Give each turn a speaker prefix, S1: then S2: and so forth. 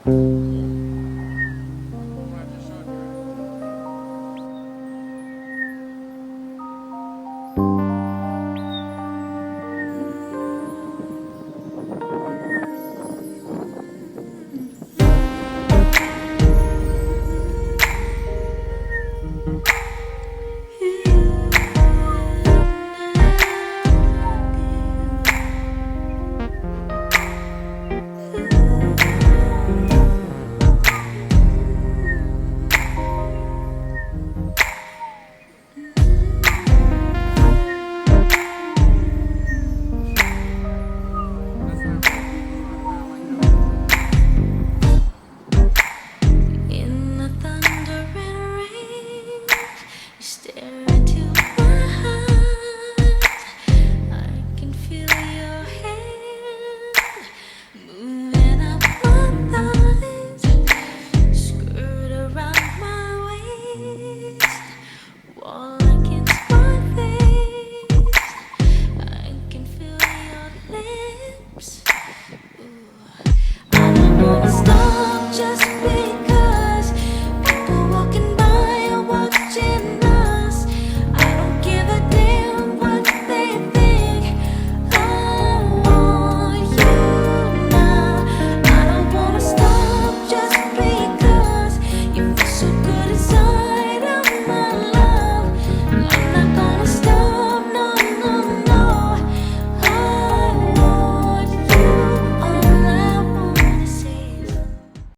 S1: In the thunder and rain, you stare into my eyes. I can feel your hand moving up my thighs, skirt around my waist, wall against my face. I can feel your lips. Ooh.